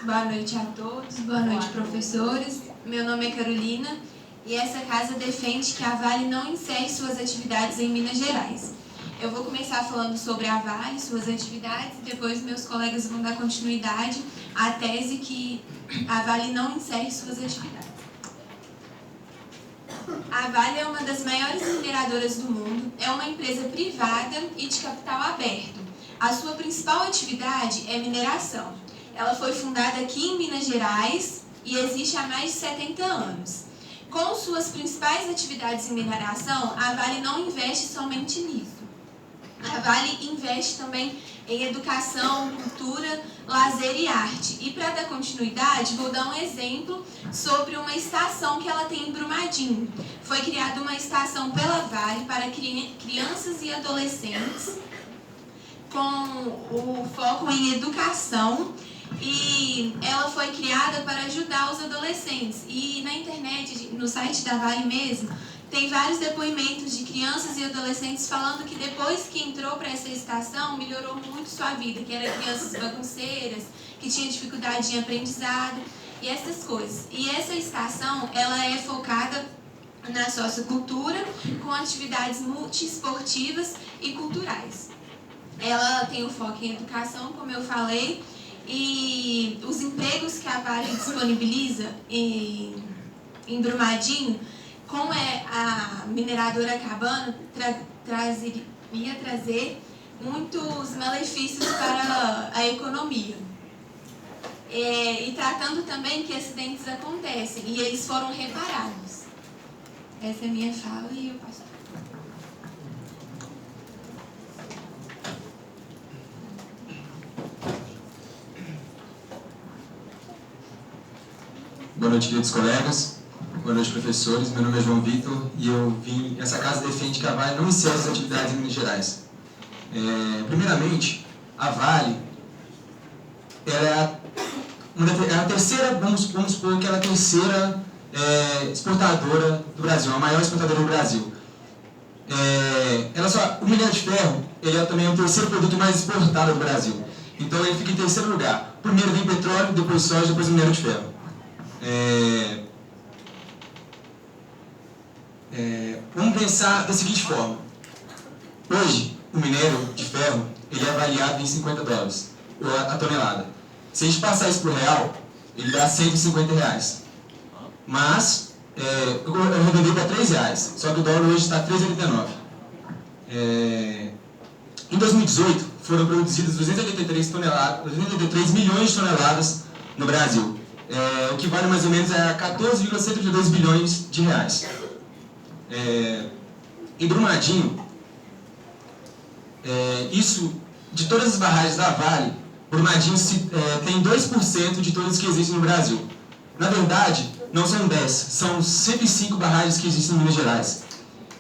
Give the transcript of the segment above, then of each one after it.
Boa noite a todos, boa noite, professores. Meu nome é Carolina e essa casa defende que a Vale não encerre suas atividades em Minas Gerais. Eu vou começar falando sobre a Vale, suas atividades, e depois meus colegas vão dar continuidade à tese que a Vale não encerre suas atividades. A Vale é uma das maiores mineradoras do mundo, é uma empresa privada e de capital aberto. A sua principal atividade é mineração. Ela foi fundada aqui em Minas Gerais e existe há mais de 70 anos. Com suas principais atividades em mineração, a Vale não investe somente nisso. A Vale investe também em educação, cultura, lazer e arte. E para dar continuidade, vou dar um exemplo sobre uma estação que ela tem em Brumadinho. Foi criada uma estação pela Vale para crianças e adolescentes com o foco em educação, e ela foi criada para ajudar os adolescentes. E na internet, no site da Vale mesmo, tem vários depoimentos de crianças e adolescentes falando que depois que entrou para essa estação, melhorou muito sua vida, que eram crianças bagunceiras, que tinham dificuldade em aprendizado e essas coisas. E essa estação, ela é focada na sociocultura, com atividades multiesportivas e culturais. Ela tem o foco em educação, como eu falei, e os empregos que a Vale disponibiliza em Brumadinho, como é a mineradora acabando, ia trazer muitos malefícios para a economia. E tratando também que acidentes acontecem, e eles foram reparados. Essa é a minha fala e eu passo. Boa noite, queridos colegas. Boa noite, professores. Meu nome é João Vitor e essa casa defende que a Vale não encerre as atividades em Minas Gerais. Primeiramente, a Vale ela é a terceira, vamos supor que ela é a terceira exportadora do Brasil, a maior exportadora do Brasil. O minério de ferro ele é também o terceiro produto mais exportado do Brasil. Então ele fica em terceiro lugar. Primeiro vem petróleo, depois soja, depois minério de ferro. Vamos pensar da seguinte forma. Hoje, o minério de ferro ele é avaliado em $50 a tonelada. Se a gente passar isso para o real, ele dá R$150. Mas, eu arredondei para R$3, só que o dólar hoje está R$3,89. Em 2018, foram produzidas 283 milhões de toneladas no Brasil. O que vale mais ou menos a 14,132 bilhões de reais. Em Brumadinho, de todas as barragens da Vale, Brumadinho tem 2% de todas que existem no Brasil. Na verdade, não são 10, são 105 barragens que existem em Minas Gerais.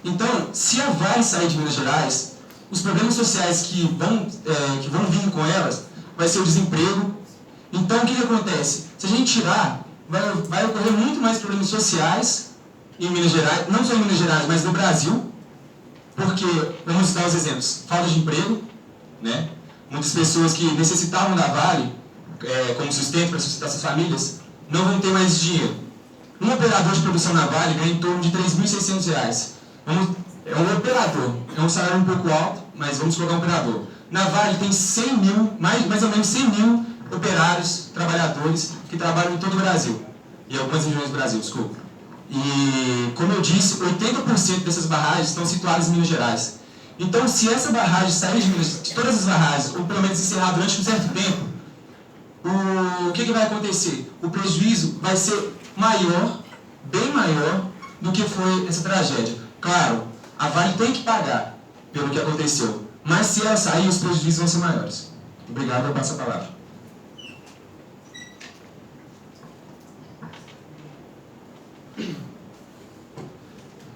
Então, se a Vale sair de Minas Gerais, os problemas sociais que vão vir com elas vai ser o desemprego. Então, o que acontece? Se a gente tirar, vai ocorrer muito mais problemas sociais em Minas Gerais, não só em Minas Gerais, mas no Brasil, porque, vamos dar os exemplos, falta de emprego, né? Muitas pessoas que necessitavam da Vale como sustento para sustentar suas famílias, não vão ter mais dinheiro. Um operador de produção na Vale ganha em torno de R$3.600. É um operador, é um salário um pouco alto, mas vamos colocar um operador. Na Vale tem 100 mil, mais ou menos 100 mil operários, trabalhadores que trabalham em todo o Brasil. E algumas regiões do Brasil, desculpa. E, como eu disse, 80% dessas barragens estão situadas em Minas Gerais. Então, se essa barragem sair de todas as barragens, ou pelo menos encerrar durante um certo tempo, o que vai acontecer? O prejuízo vai ser maior, bem maior, do que foi essa tragédia. Claro, a Vale tem que pagar pelo que aconteceu, mas se ela sair, os prejuízos vão ser maiores. Obrigado, eu passo a palavra.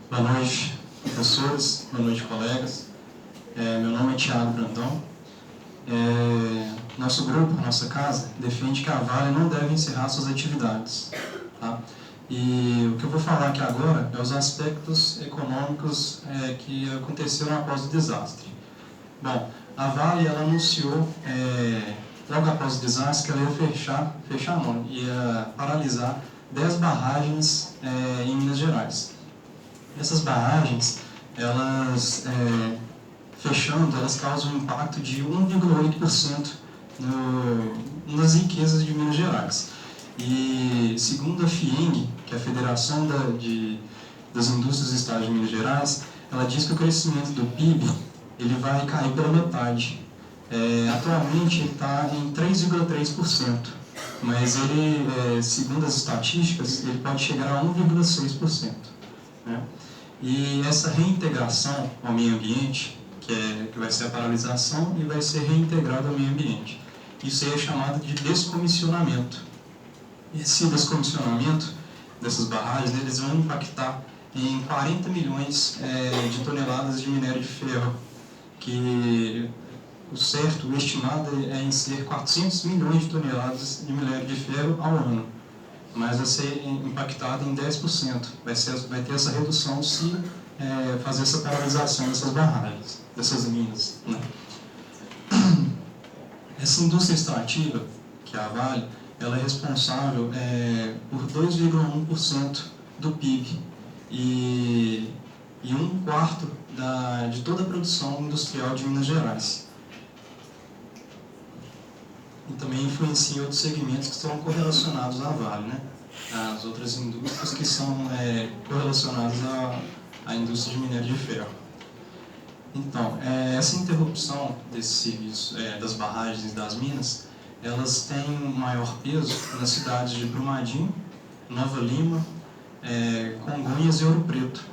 Boa noite, professores, boa noite, colegas. Meu nome é Thiago Brandão. Nosso grupo, nossa casa, defende que a Vale não deve encerrar suas atividades. Tá? E o que eu vou falar aqui agora é os aspectos econômicos que aconteceram após o desastre. Bom, a Vale ela anunciou logo após o desastre, que ela ia paralisar 10 barragens em Minas Gerais. Essas barragens, elas fechando, elas causam um impacto de 1,8% nas riquezas de Minas Gerais. E segundo a FIENG, que é a Federação das Indústrias do Estado de Minas Gerais, ela diz que o crescimento do PIB ele vai cair pela metade. Atualmente ele está em 3,3%, mas ele, segundo as estatísticas, ele pode chegar a 1,6%. Né? E essa reintegração ao meio ambiente, que vai ser a paralisação e vai ser reintegrado ao meio ambiente, isso aí é chamado de descomissionamento. Esse descomissionamento dessas barragens, eles vão impactar em 40 milhões de toneladas de minério de ferro, que o estimado é em ser 400 milhões de toneladas de minério de ferro ao ano, mas vai ser impactado em 10%. Vai ter essa redução se fazer essa paralisação dessas barragens, dessas minas. Né? Essa indústria extrativa, que é a Vale, ela é responsável por 2,1% do PIB e 1/4 de toda a produção industrial de Minas Gerais. E também influencia outros segmentos que estão correlacionados à Vale, né? As outras indústrias que são correlacionadas à indústria de minério de ferro. Então, essa interrupção desse serviço, das barragens e das minas, elas têm um maior peso nas cidades de Brumadinho, Nova Lima, Congonhas e Ouro Preto.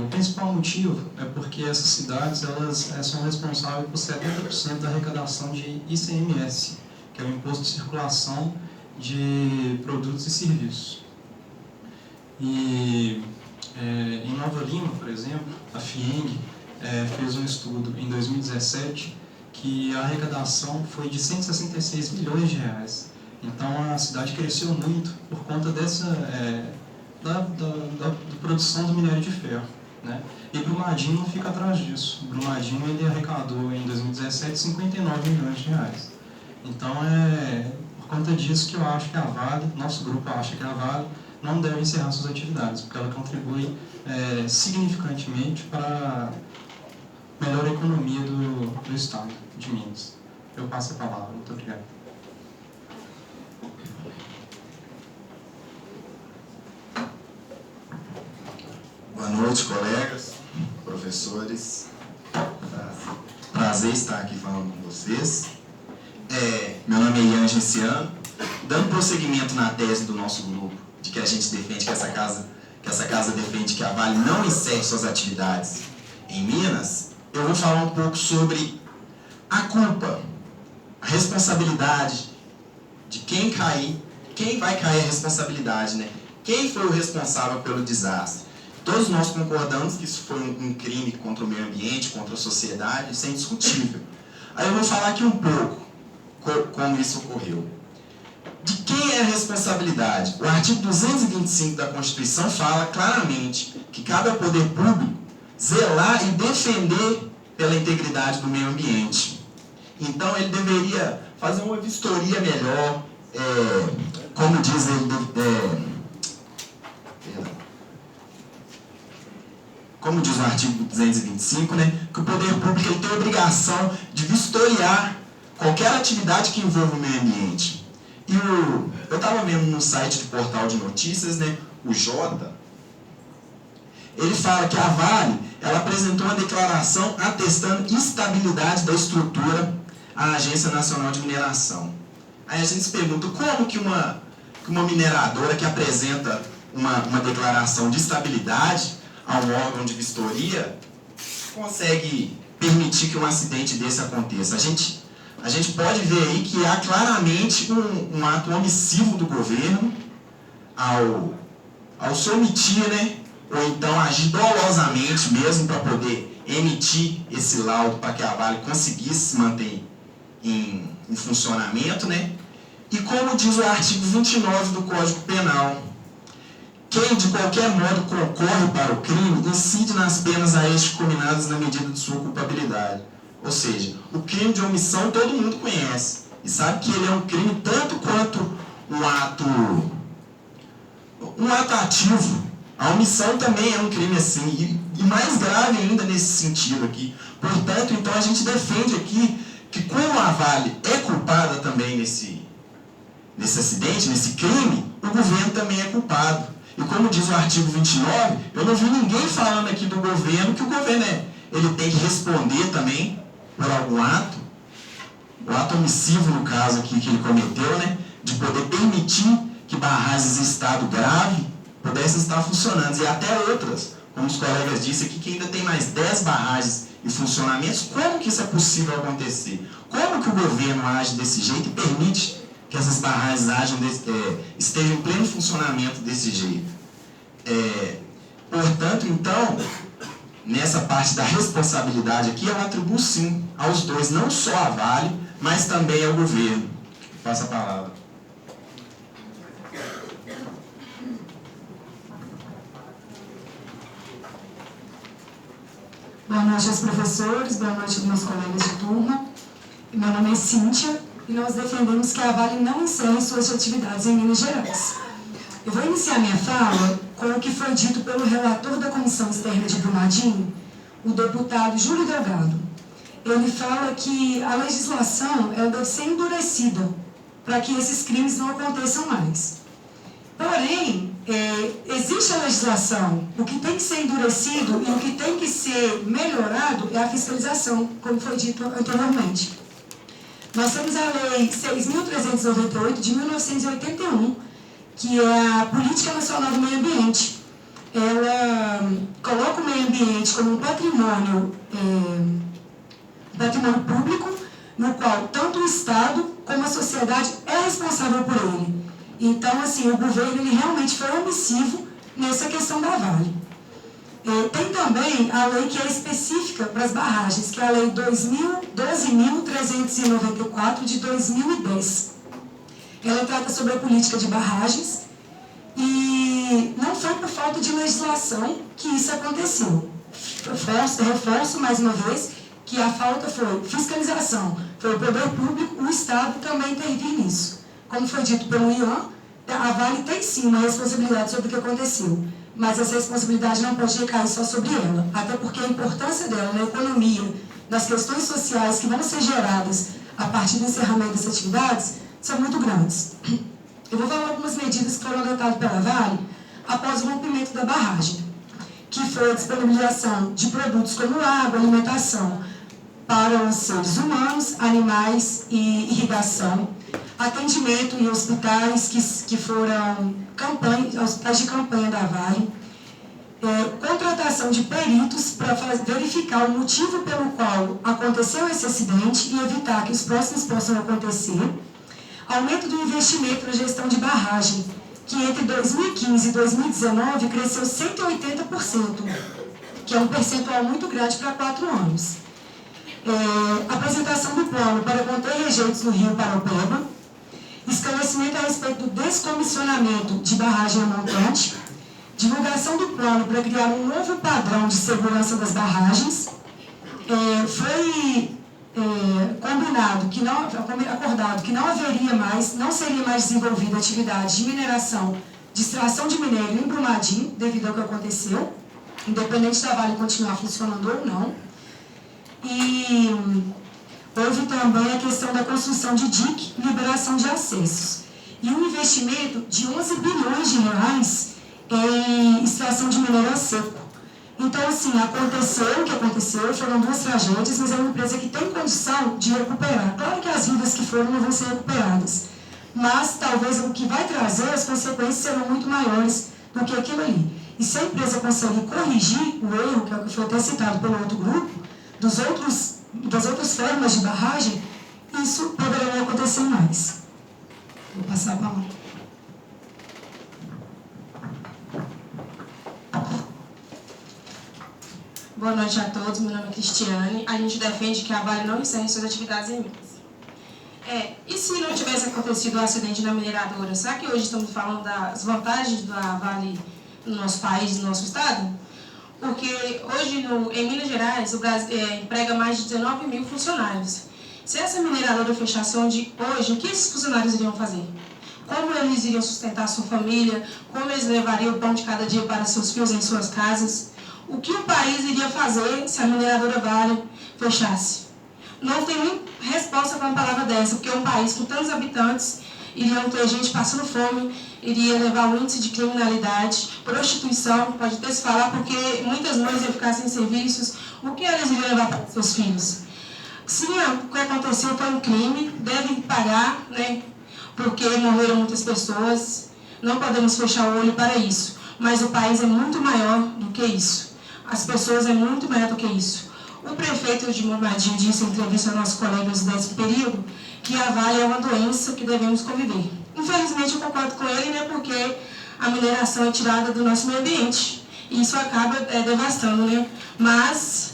O principal motivo é porque essas cidades elas são responsáveis por 70% da arrecadação de ICMS, que é o Imposto de Circulação de Produtos e Serviços. E em Nova Lima, por exemplo, a FIENG fez um estudo em 2017 que a arrecadação foi de 166 milhões de reais. Então a cidade cresceu muito por conta da produção do minério de ferro. Né? E Brumadinho não fica atrás disso. Brumadinho ele arrecadou em 2017 59 milhões de reais. Então por conta disso que eu acho que a Vale, nosso grupo acha que a Vale não deve encerrar suas atividades, porque ela contribui significantemente para a melhor economia do Estado de Minas. Eu passo a palavra. Muito obrigado. Boa noite, colegas, professores. Prazer estar aqui falando com vocês. Meu nome é Ian Genciano. Dando prosseguimento na tese do nosso grupo, de que a gente defende que essa casa defende que a Vale não encerre suas atividades em Minas, eu vou falar um pouco sobre a culpa, a responsabilidade de quem vai cair a responsabilidade, né? Quem foi o responsável pelo desastre? Todos nós concordamos que isso foi um crime contra o meio ambiente, contra a sociedade, isso é indiscutível. Aí eu vou falar aqui um pouco como isso ocorreu. De quem é a responsabilidade? O artigo 225 da Constituição fala claramente que cabe ao poder público zelar e defender pela integridade do meio ambiente. Então ele deveria fazer uma vistoria melhor, como diz como diz o artigo 225, né, que o poder público ele tem a obrigação de vistoriar qualquer atividade que envolva o meio ambiente. E eu estava vendo no site de portal de notícias, né, o Jota, ele fala que a Vale ela apresentou uma declaração atestando instabilidade da estrutura à Agência Nacional de Mineração. Aí a gente se pergunta como que uma mineradora que apresenta uma declaração de estabilidade a um órgão de vistoria consegue permitir que um acidente desse aconteça. A gente pode ver aí que há claramente um ato omissivo do governo ao se omitir, né, ou então agir dolosamente mesmo para poder emitir esse laudo para que a Vale conseguisse se manter em funcionamento, né? E como diz o artigo 29 do Código Penal, quem de qualquer modo concorre para o crime incide nas penas a este combinadas na medida de sua culpabilidade. Ou seja, o crime de omissão todo mundo conhece. e sabe que ele é um crime tanto quanto um ato ativo. A omissão também é um crime assim, e mais grave ainda nesse sentido aqui. Portanto, então a gente defende aqui que como a Vale é culpada também nesse acidente, nesse crime, o governo também é culpado. E como diz o artigo 29, eu não vi ninguém falando aqui do governo que o governo ele tem que responder também por algum ato, o ato omissivo no caso aqui que ele cometeu, né, de poder permitir que barragens em estado grave pudessem estar funcionando, e até outras, como os colegas disseram aqui, que ainda tem mais 10 barragens em funcionamento. Como que isso é possível acontecer? Como que o governo age desse jeito e permite que essas barragens estejam em pleno funcionamento desse jeito? Portanto, então, nessa parte da responsabilidade aqui, eu atribuo sim aos dois, não só à Vale, mas também ao governo. Passa a palavra. Boa noite aos professores, boa noite aos meus colegas de turma. Meu nome é Cíntia e nós defendemos que a Vale não encerre suas atividades em Minas Gerais. Eu vou iniciar minha fala com o que foi dito pelo relator da Comissão Externa de Brumadinho, o deputado Júlio Delgado. Ele fala que a legislação ela deve ser endurecida para que esses crimes não aconteçam mais. Porém, existe a legislação, o que tem que ser endurecido e o que tem que ser melhorado é a fiscalização, como foi dito anteriormente. Nós temos a Lei 6.398 de 1981, que é a Política Nacional do Meio Ambiente. Ela coloca o meio ambiente como um patrimônio público, no qual tanto o Estado como a sociedade é responsável por ele. Então, assim, o governo ele realmente foi omissivo nessa questão da Vale. Tem também a lei que é específica para as barragens, que é a Lei 12.394 de 2010. Ela trata sobre a política de barragens e não foi por falta de legislação que isso aconteceu. Reforço mais uma vez que a falta foi fiscalização, foi o poder público, o Estado também intervir nisso. Como foi dito pelo Ian, a Vale tem sim uma responsabilidade sobre o que aconteceu, mas essa responsabilidade não pode recair só sobre ela, até porque a importância dela na economia, nas questões sociais que vão ser geradas a partir do encerramento dessas atividades, são muito grandes. Eu vou falar algumas medidas que foram adotadas pela Vale após o rompimento da barragem, que foi a disponibilização de produtos como água, alimentação para os seres humanos, animais e irrigação, atendimento em hospitais que foram hospitais de campanha da Vale, contratação de peritos para verificar o motivo pelo qual aconteceu esse acidente e evitar que os próximos possam acontecer, aumento do investimento na gestão de barragem, que entre 2015 e 2019 cresceu 180%, que é um percentual muito grande para 4 anos. Apresentação do plano para conter rejeitos no Rio Paraupeba, esclarecimento a respeito do descomissionamento de barragem a montante, divulgação do plano para criar um novo padrão de segurança das barragens. Foi acordado que não seria mais desenvolvida atividade de mineração, de extração de minério em Brumadinho, devido ao que aconteceu, independente da Vale continuar funcionando ou não. E houve também a questão da construção de dique, liberação de acessos. E um investimento de 11 bilhões de reais em extração de minério a seco. Então, assim, aconteceu o que aconteceu, foram 2 tragédias, mas é uma empresa que tem condição de recuperar. Claro que as vidas que foram não vão ser recuperadas, mas talvez o que vai trazer, as consequências serão muito maiores do que aquilo ali. E se a empresa consegue corrigir o erro, que é o que foi até citado pelo outro grupo, das outras formas de barragem, isso poderá não acontecer mais. Vou passar a palavra. Boa noite a todos, meu nome é Cristiane. A gente defende que a Vale não encerre suas atividades em Minas. E se não tivesse acontecido o acidente na mineradora, será que hoje estamos falando das vantagens da Vale no nosso país, no nosso estado? Porque hoje em Minas Gerais o Brasil emprega mais de 19 mil funcionários. Se essa mineradora fechasse hoje, o que esses funcionários iriam fazer? Como eles iriam sustentar a sua família? Como eles levariam o pão de cada dia para seus filhos em suas casas? O que o país iria fazer se a mineradora Vale fechasse? Não tem nem resposta para uma palavra dessa, porque um país com tantos habitantes iriam ter gente passando fome, iria levar o índice de criminalidade, prostituição, pode até se falar, porque muitas mães iam ficar sem serviços. O que elas iriam levar para seus filhos? Sim, o que aconteceu foi um crime, devem pagar, né? Porque morreram muitas pessoas, não podemos fechar o olho para isso, mas o país é muito maior do que isso, as pessoas é muito maior do que isso. O prefeito de Brumadinho disse em entrevista a nossos colegas desse período que a Vale é uma doença que devemos conviver. Infelizmente eu concordo com ele, né, porque a mineração é tirada do nosso meio ambiente e isso acaba devastando, né, mas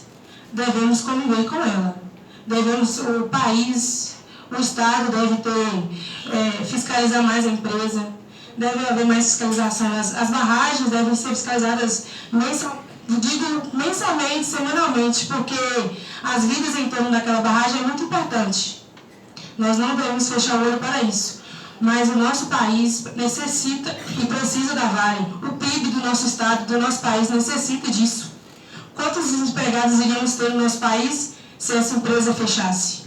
devemos conviver com ela. O país, o Estado deve fiscalizar mais a empresa, deve haver mais fiscalização. As barragens devem ser fiscalizadas mensalmente, semanalmente, porque as vidas em torno daquela barragem é muito importante. Nós não devemos fechar o olho para isso. Mas o nosso país necessita e precisa da Vale. O PIB do nosso Estado, do nosso país, necessita disso. Quantos empregados iríamos ter no nosso país se essa empresa fechasse?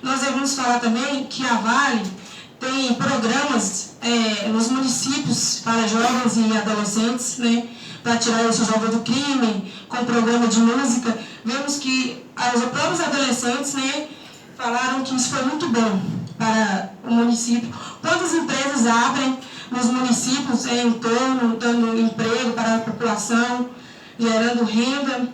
Nós devemos falar também que a Vale tem programas nos municípios para jovens e adolescentes, né, para tirar esse jovem do crime, com programa de música. Vemos que os próprios adolescentes, né, falaram que isso foi muito bom para o município. Quantas empresas abrem nos municípios em torno, dando emprego para a população, gerando renda.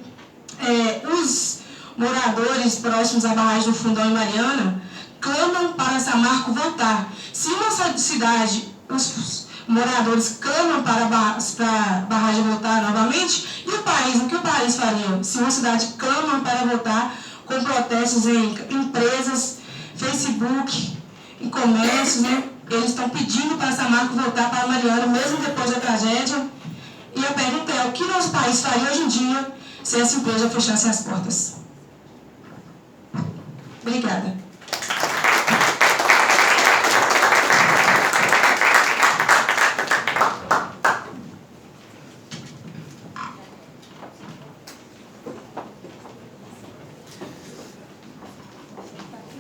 Os moradores próximos à barragem do Fundão e Mariana clamam para Samarco voltar. Se uma cidade, os moradores clamam para a barragem voltar novamente, e o país, o que o país faria? Se uma cidade clama para voltar com protestos em empresas, Facebook, em comércios, né? Eles estão pedindo para Samarco voltar para Mariana, mesmo depois da tragédia. E a pergunta é, o que nosso país faria hoje em dia se essa empresa fechasse as portas? Obrigada.